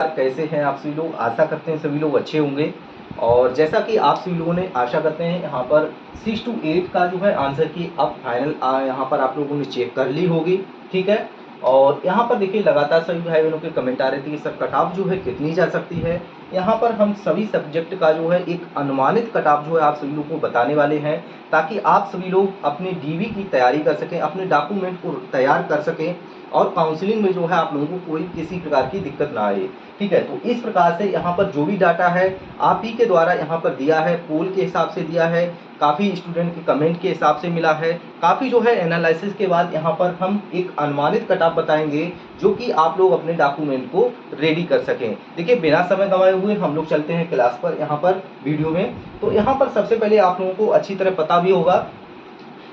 कैसे हैं आप सभी लोग? आशा करते हैं सभी लोग अच्छे होंगे। और जैसा कि आप सभी लोगों ने आशा करते हैं यहाँ पर 6 to 8 का जो है आंसर की अब फाइनल यहाँ पर आप लोगों ने चेक कर ली होगी, ठीक है। और यहाँ पर देखिए लगातार सभी भाई बहनों के कमेंट आ रहे थे कि सर कट ऑफ जो है कितनी जा सकती है। यहाँ पर हम सभी सब्जेक्ट का जो है एक अनुमानित कट ऑफ जो है आप सभी लोगों को बताने वाले हैं, ताकि आप सभी लोग अपने डीवी की तैयारी कर सकें, अपने डॉक्यूमेंट को तैयार कर सकें और काउंसलिंग में जो है आप लोगों को कोई किसी प्रकार की दिक्कत ना आए, ठीक है। तो इस प्रकार से यहाँ पर जो भी डाटा है आप ही के द्वारा यहाँ पर दिया है, पोल के हिसाब से दिया है, काफ़ी स्टूडेंट के कमेंट के हिसाब से मिला है, काफ़ी जो है एनालिसिस के बाद यहाँ पर हम एक अनुमानित कट ऑफ बताएंगे, जो कि आप लोग अपने डॉक्यूमेंट को रेडी कर सकें। देखिए बिना समय गंवाए हुए हम लोग चलते हैं क्लास पर, यहाँ पर वीडियो में। तो यहाँ पर सबसे पहले आप लोगों को अच्छी तरह पता भी होगा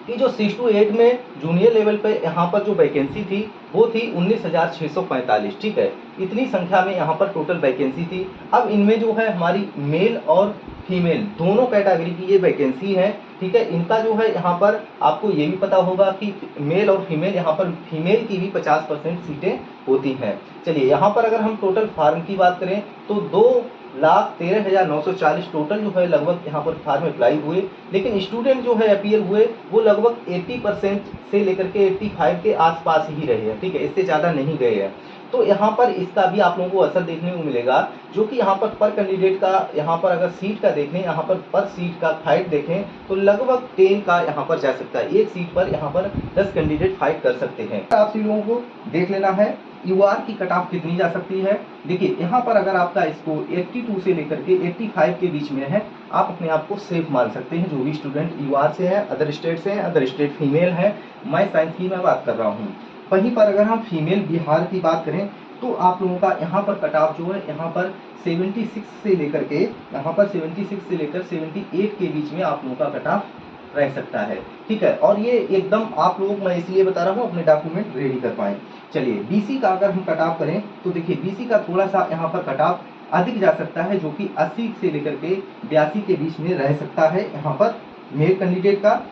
कि जो 6 to 8 में जूनियर लेवल पे यहाँ पर जो वैकेंसी थी वो थी 19,645, ठीक है। इतनी संख्या में यहाँ पर टोटल वैकेंसी थी। अब इनमें जो है हमारी मेल और फीमेल दोनों कैटेगरी की ये वैकेंसी है, ठीक है। इनका जो है यहाँ पर आपको ये भी पता होगा कि मेल और फीमेल, यहाँ पर फीमेल की भी 50% सीटें होती हैं। चलिए यहाँ पर अगर हम टोटल फार्म की बात करें तो 2,13,940 टोटल जो है लगभग यहाँ पर फार्म अप्लाई हुए, लेकिन स्टूडेंट जो है अपीयर हुए वो लगभग 80% से लेकर के 85 के आसपास ही रहे हैं, ठीक है। इससे ज़्यादा नहीं गए हैं। तो यहाँ पर इसका भी आप लोगों को असर देखने को मिलेगा, जो कि यहाँ पर कैंडिडेट का यहाँ पर अगर सीट का देखें, यहाँ पर सीट का फाइट देखें तो लगभग 10 का यहाँ पर जा सकता है। एक सीट पर यहाँ पर 10 कैंडिडेट फाइट कर सकते हैं। आप सभी लोगों को देख लेना है यूआर की कट ऑफ कितनी जा सकती है। देखिए यहाँ पर अगर आपका स्कोर 82 से लेकर के 85 के बीच में है, आप अपने आप को सेफ मान सकते हैं। जो भी स्टूडेंट यूआर से है, अदर स्टेट से हैं, अदर स्टेट फीमेल है, मैं साइंस की मैं बात कर रहा हूँ। वहीं पर अगर हम फीमेल बिहार की बात करें तो आप लोगों का यहाँ पर कट ऑफ जो है यहाँ पर 76 से लेकर के यहाँ पर 76 से लेकर 78 के बीच में आप लोगों का कट ऑफ रह सकता है, ठीक है। और ये एकदम आप लोग, मैं इसलिए बता रहा हूँ अपने डॉक्यूमेंट रेडी कर पाएँ। चलिए बीसी का अगर हम कट ऑफ करें तो देखिए बीसी का थोड़ा सा यहाँ पर कट ऑफ अधिक जा सकता है, जो कि 80 से लेकर के 82 के बीच में रह सकता है यहाँ पर मेल कैंडिडेट का,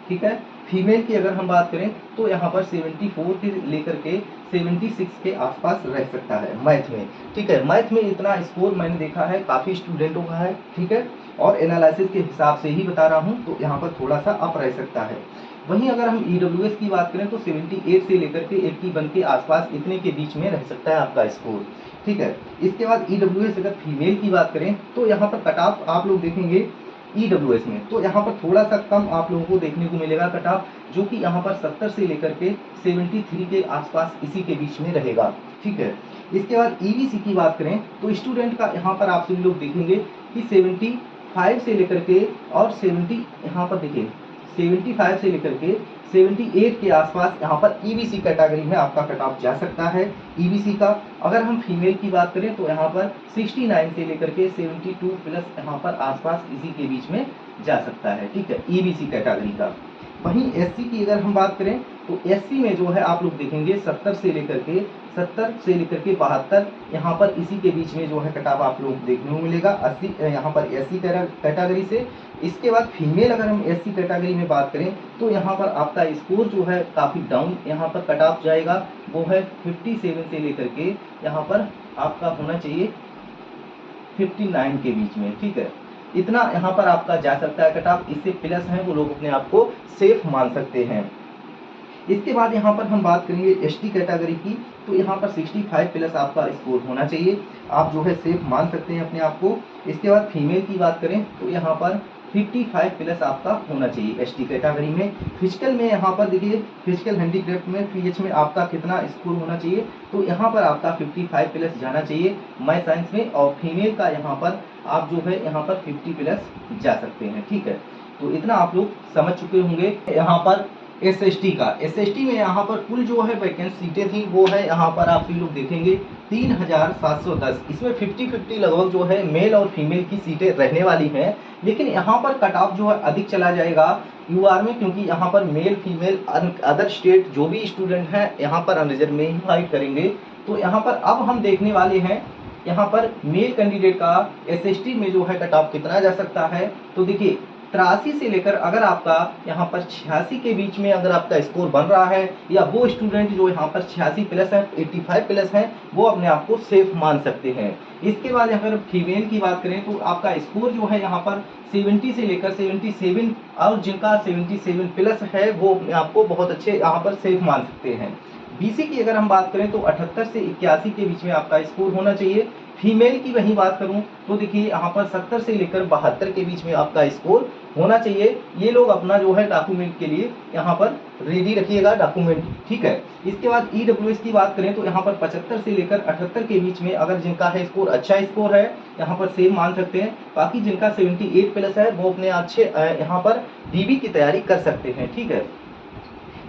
ठीक है। फीमेल की अगर हम बात करें तो यहाँ पर 74 से लेकर के 76 के आसपास रह सकता है मैथ में, ठीक है। मैथ में इतना स्कोर मैंने देखा है काफ़ी स्टूडेंटों का है, ठीक है। और एनालिसिस के हिसाब से ही बता रहा हूँ, तो यहाँ पर थोड़ा सा अप रह सकता है। वहीं अगर हम ईडब्ल्यूएस की बात करें तो 78 से लेकर के 81 के आसपास इतने के बीच में रह सकता है आपका स्कोर, ठीक है। इसके बाद ईडब्ल्यूएस अगर फीमेल की बात करें तो यहाँ पर कट ऑफ आप लोग देखेंगे ईडब्ल्यूएस में तो यहाँ पर थोड़ा सा कम आप लोगों को देखने को मिलेगा कट ऑफ, जो कि यहाँ पर 70 से लेकर के 73 के आसपास इसी के बीच में रहेगा, ठीक है। इसके बाद ईबीसी की बात करें तो स्टूडेंट का यहाँ पर आप सभी लोग देखेंगे कि 75 से लेकर के और 70 यहाँ पर देखिए 75 से लेकर के 78 के आसपास यहाँ पर ईबीसी कैटेगरी में आपका कट ऑफ जा सकता है ईबीसी का। अगर हम फीमेल की बात करें तो यहाँ पर 69 से लेकर के 72 प्लस यहाँ पर आसपास इसी के बीच में जा सकता है, ठीक है, ईबीसी कैटेगरी का। वहीं एससी की अगर हम बात करें तो एससी में जो है आप लोग देखेंगे 70 से लेकर के 72 यहाँ पर इसी के बीच में जो है कट ऑफ आप लोग देखने को मिलेगा 80 यहाँ पर एससी कैटेगरी से। इसके बाद फीमेल अगर हम एससी कैटेगरी में बात करें तो यहाँ पर आपका स्कोर जो है काफ़ी डाउन यहाँ पर कट ऑफ जाएगा, वो है 57 से लेकर के यहाँ पर आपका होना चाहिए 59 के बीच में, ठीक है। इतना यहाँ पर आपका जा सकता है कट ऑफ, इससे प्लस है वो लोग अपने आप को सेफ मान सकते हैं। इसके बाद यहाँ पर हम बात करेंगे एसटी कैटेगरी की, तो यहाँ पर 65 प्लस आपका स्कोर होना चाहिए, आप जो है सेफ मान सकते हैं अपने आप को। इसके बाद फीमेल की बात करें तो यहाँ पर 55 प्लस आपका होना चाहिए एसटी कैटेगरी में। फिजिकल में यहाँ पर देखिए फिजिकल हैंडीक्राफ्ट में पीएच में आपका कितना स्कोर होना चाहिए, तो यहाँ पर आपका 55 प्लस जाना चाहिए मैथ साइंस में, और फीमेल का यहाँ पर आप जो है यहाँ पर 50 प्लस जा सकते हैं, ठीक है। तो इतना आप लोग समझ चुके होंगे। यहाँ पर एसएसटी का, एसएसटी में यहाँ पर कुल जो है वैकेंसी सीटें थी वो है यहाँ पर आप लोग देखेंगे 3,710। इसमें 50-50 लगभग जो है मेल और फीमेल की सीटें रहने वाली हैं, लेकिन यहाँ पर कट ऑफ जो है अधिक चला जाएगा यूआर में, क्योंकि यहाँ पर मेल फीमेल अदर स्टेट जो भी स्टूडेंट हैं यहाँ पर अनरिजर्व में ही फाइट करेंगे। तो यहाँ पर अब हम देखने वाले हैं यहाँ पर मेल कैंडिडेट का एसएसटी में जो है कट ऑफ कितना जा सकता है। तो देखिए 83 से लेकर अगर आपका यहाँ पर 86 के बीच में अगर आपका स्कोर बन रहा है, या वो स्टूडेंट जो यहाँ पर 86 प्लस है, 85 प्लस है, वो अपने आप को सेफ मान सकते हैं। इसके बाद अगर फीमेल की बात करें तो आपका स्कोर जो है यहाँ पर 70 से लेकर 77, और जिनका 77 प्लस है वो अपने आप को बहुत अच्छे यहाँ पर सेफ मान सकते हैं। बीसी की अगर हम बात करें तो 78 से 81 के बीच में आपका स्कोर होना चाहिए। फीमेल की वही बात करूं तो देखिए यहाँ पर 70 से लेकर 72 के बीच में आपका स्कोर होना चाहिए। ये लोग अपना जो है डॉक्यूमेंट के लिए यहाँ पर रेडी रखिएगा डॉक्यूमेंट, ठीक है। इसके बाद ईडब्ल्यूएस की बात करें तो यहाँ पर 75 से लेकर 78 के बीच में अगर जिनका है स्कोर अच्छा स्कोर है, यहाँ पर सेम मान सकते हैं। बाकी जिनका 78 प्लस है वो अपने अच्छे यहाँ पर डीबी की तैयारी कर सकते हैं, ठीक है।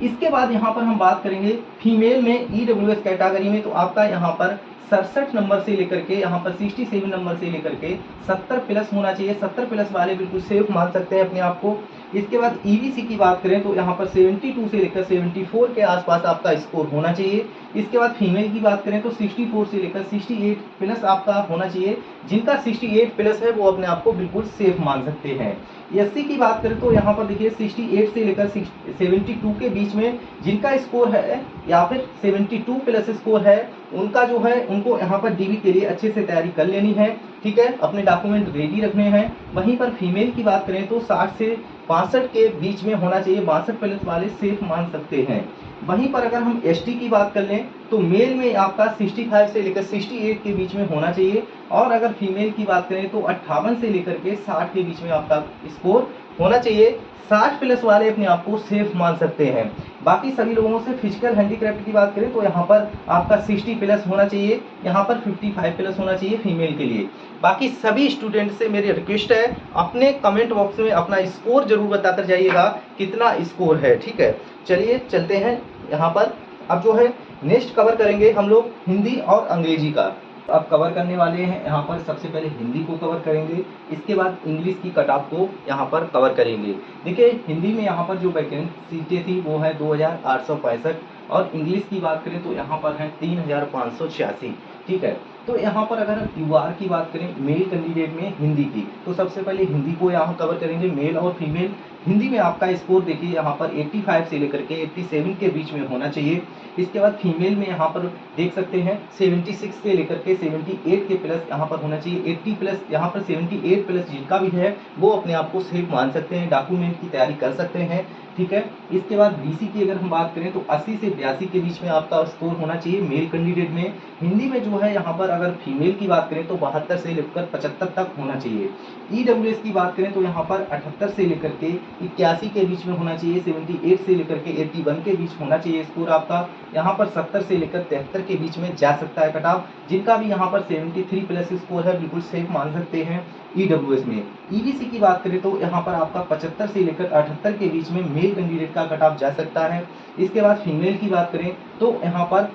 इसके बाद यहाँ पर हम बात करेंगे फीमेल में ईडब्ल्यूएस कैटेगरी में, तो आपका यहाँ पर 67 नंबर से लेकर के यहाँ पर 67 नंबर से लेकर के 70 प्लस होना चाहिए। 70 प्लस वाले बिल्कुल सेफ मान सकते हैं अपने आप को। इसके बाद ईबीसी की बात करें तो यहाँ पर 72 से लेकर 74 के आसपास आपका स्कोर होना चाहिए। इसके बाद फीमेल की बात करें तो 64 से लेकर 68 प्लस आपका होना चाहिए। जिनका 68 प्लस है वो अपने आप को बिल्कुल सेफ मान सकते हैं। एससी की बात करें तो यहाँ पर देखिए 68 से लेकर 72 के बीच में जिनका स्कोर है या फिर 72 प्लस स्कोर है, उनका जो है उनको यहाँ पर डीबी के लिए अच्छे से तैयारी कर लेनी है, ठीक है। अपने डॉक्यूमेंट रेडी रखने हैं। वहीं पर फीमेल की बात करें तो 60 से 62 के बीच में होना चाहिए। 62 प्लस वाले सेफ मान सकते हैं। वहीं पर अगर हम एसटी की बात कर लें तो मेल में आपका 65 से लेकर 68 के बीच में होना चाहिए, और अगर फीमेल की बात करें तो 58 से लेकर के 60 के बीच में आपका स्कोर होना चाहिए। 60 प्लस वाले अपने आप को सेफ मान सकते हैं। बाकी सभी लोगों से फिजिकल हैंडीक्राफ्ट की बात करें तो यहाँ पर आपका 60 प्लस होना चाहिए, यहाँ पर 55 प्लस होना चाहिए फीमेल के लिए। बाकी सभी स्टूडेंट से मेरी रिक्वेस्ट है, अपने कमेंट बॉक्स में अपना स्कोर जरूर बताकर जाइएगा कितना स्कोर है, ठीक है। चलिए चलते हैं यहाँ पर। अब जो है नेक्स्ट कवर करेंगे हम लोग हिंदी और अंग्रेजी का। अब कवर करने वाले हैं यहाँ पर सबसे पहले हिंदी को कवर करेंगे, इसके बाद इंग्लिश की कट ऑफ को यहाँ पर कवर करेंगे। देखिए हिंदी में यहाँ पर जो वैकेंसी सीटें थी वो है 2865, और इंग्लिश की बात करें तो यहाँ पर है 3586, ठीक है। तो यहाँ पर अगर यूआर की बात करें मेल कैंडिडेट में हिंदी की, तो सबसे पहले हिंदी को यहाँ कवर करेंगे, मेल और फीमेल। हिंदी में आपका स्कोर देखिए यहाँ पर 85 से लेकर के 87 के बीच में होना चाहिए। इसके बाद फीमेल में यहाँ पर देख सकते हैं 76 से लेकर के 78 के प्लस यहाँ पर होना चाहिए। 80 प्लस यहाँ पर 78 प्लस जिनका भी है वो अपने आप को सेफ मान सकते हैं, डॉक्यूमेंट की तैयारी कर सकते हैं, ठीक है। इसके बाद बीसी की अगर हम बात करें तो 80 से 82 के बीच में आपका स्कोर होना चाहिए मेल कैंडिडेट में। हिंदी में जो है यहाँ पर अगर फीमेल की बात करें तो 72 से लेकर 75 तक होना चाहिए। ईडब्ल्यूएस की बात करें तो यहाँ पर 78 से लेकर के 81 के बीच में होना चाहिए। 78 से लेकर के 81 के बीच होना चाहिए स्कोर आपका। यहाँ पर 70 से लेकर 73 के बीच में जा सकता है कट ऑफ। जिनका भी यहाँ पर 73 प्लस स्कोर है बिल्कुल सेफ मान सकते हैं ईडब्ल्यूएस में। ईबीसी की बात करें तो यहाँ पर आपका 75 से लेकर 78 के बीच में मेल कैंडिडेट का कट ऑफ जा सकता है। इसके बाद फीमेल की बात करें तो यहाँ पर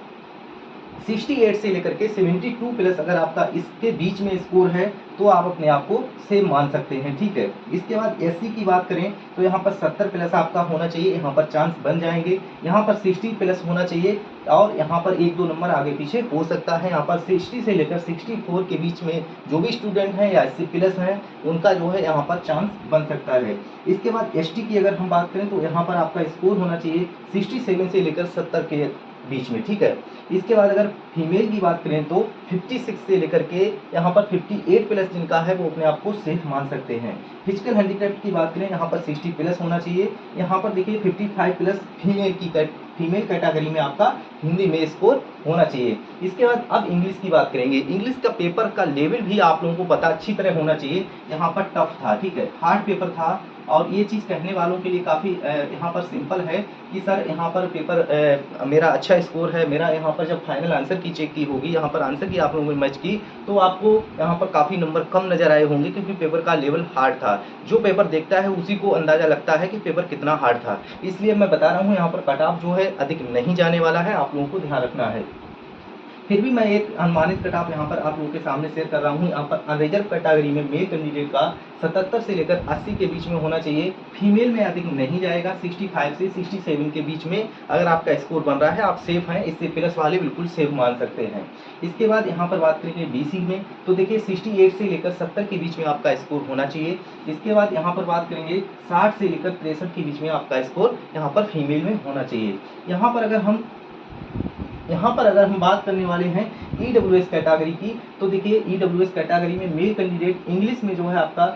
68 से लेकर के 72 प्लस अगर आपका इसके बीच में स्कोर है तो आप अपने आप को सेम मान सकते हैं, ठीक है। इसके बाद एससी की बात करें तो यहाँ पर 70 प्लस आपका होना चाहिए, यहाँ पर चांस बन जाएंगे। यहाँ पर 60 प्लस होना चाहिए, और यहाँ पर 1-2 नंबर आगे पीछे हो सकता है। यहाँ पर 60 से लेकर 64 के बीच में जो भी स्टूडेंट हैं या 80 प्लस हैं उनका जो है यहाँ पर चांस बन सकता है। इसके बाद एसटी की अगर हम बात करें तो यहाँ पर आपका स्कोर होना चाहिए 67 से लेकर 70 के बीच में, ठीक है। इसके बाद अगर फीमेल की बात करें तो 56 से लेकर के यहाँ पर 58 प्लस जिनका है वो अपने आप को सेफ मान सकते हैं। फिजिकल हैंडीक्राफ्ट की बात करें यहाँ पर 60 प्लस होना चाहिए। यहाँ पर देखिए 55 प्लस फीमेल कैटेगरी में आपका हिंदी में स्कोर होना चाहिए। इसके बाद अब इंग्लिश की बात करेंगे। इंग्लिश का पेपर का लेवल भी आप लोगों को पता अच्छी तरह होना चाहिए। यहाँ पर टफ था, ठीक है, हार्ड पेपर था, और ये चीज़ कहने वालों के लिए काफ़ी यहाँ पर सिंपल है कि सर यहाँ पर पेपर मेरा अच्छा स्कोर है। मेरा यहाँ पर जब फाइनल आंसर की चेक की होगी, यहाँ पर आंसर की आप लोगों ने मैच की, तो आपको यहाँ पर काफ़ी नंबर कम नज़र आए होंगे, क्योंकि पेपर का लेवल हार्ड था। जो पेपर देखता है उसी को अंदाज़ा लगता है कि पेपर कितना हार्ड था। इसलिए मैं बता रहा हूँ यहाँ पर कट ऑफ जो है अधिक नहीं जाने वाला है, आप लोगों को ध्यान रखना है। फिर भी मैं एक अनुमानित कट ऑफ यहाँ पर आप लोगों के सामने शेयर कर रहा हूँ। यहाँ पर अनरिजर्व कैटेगरी में मेल कैंडिडेट का 77 से लेकर 80 के बीच में होना चाहिए। फीमेल में अधिक नहीं जाएगा, 65 से 67 के बीच में अगर आपका स्कोर बन रहा है आप सेफ हैं, इससे प्लस वाले बिल्कुल सेफ मान सकते हैं। इसके बाद यहाँ पर बात करेंगे बीसी में, तो देखिए 68 से लेकर 70 के बीच में आपका स्कोर होना चाहिए। इसके बाद यहाँ पर बात करेंगे 60 से लेकर 63 के बीच में आपका स्कोर यहाँ पर फीमेल में होना चाहिए। यहाँ पर अगर हम बात करने वाले हैं ईडब्ल्यूएस कैटेगरी की, तो देखिए ईडब्ल्यूएस कैटेगरी में मेल कैंडिडेट इंग्लिश में जो है आपका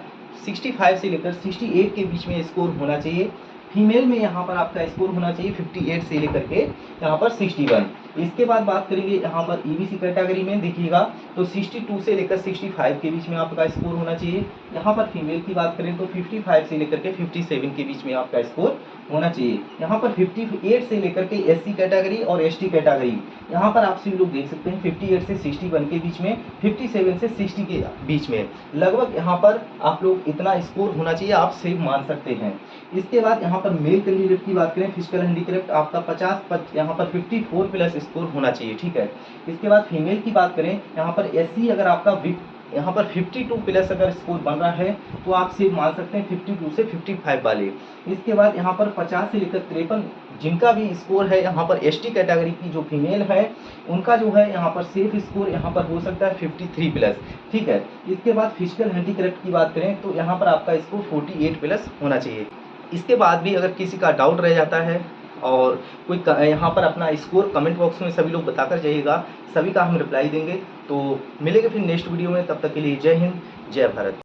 65 से लेकर 68 के बीच में स्कोर होना चाहिए। फीमेल में यहाँ पर आपका स्कोर होना चाहिए 58 से लेकर के यहाँ पर 61। इसके बाद बात करेंगे यहाँ पर ईबीसी कैटेगरी में, देखिएगा तो 62 से लेकर 65 के बीच में आपका स्कोर होना चाहिए। यहाँ पर फीमेल की बात करें तो 55 से लेकर के 57 के बीच में आपका स्कोर होना चाहिए। यहाँ पर 58 से लेकर के एससी कैटेगरी और एसटी कैटेगरी, यहाँ पर आप सभी लोग देख सकते हैं 58 से 61 के बीच में, 57 से 60 के बीच में लगभग यहाँ पर आप लोग इतना स्कोर होना चाहिए, आप सेफ मान सकते हैं। इसके बाद यहाँ पर मेल कैंडिडेट की बात करें, फिजिकल हैंडीक्राफ्ट आपका 50 यहाँ पर 54 प्लस स्कोर होना चाहिए, ठीक है। इसके बाद फीमेल की बात करें, यहाँ पर एससी अगर आपका यहाँ पर 52 प्लस अगर स्कोर बन रहा है तो आप सिर्फ मान सकते हैं 52 से 55 वाले। इसके बाद यहाँ पर 50 से लेकर 53 जिनका भी स्कोर है यहाँ पर एसटी कैटेगरी की जो फीमेल है उनका जो है यहाँ पर सेफ स्कोर यहाँ पर हो सकता है 53 प्लस, ठीक है। इसके बाद फिजिकल हैंडीक्राफ्ट की बात करें तो यहाँ पर आपका स्कोर 48 प्लस होना चाहिए। इसके बाद भी अगर किसी का डाउट रह जाता है और कोई यहाँ पर अपना स्कोर कमेंट बॉक्स में सभी लोग बताकर जाइएगा, सभी का हम रिप्लाई देंगे। तो मिलेंगे फिर नेक्स्ट वीडियो में, तब तक के लिए जय हिंद, जय भारत।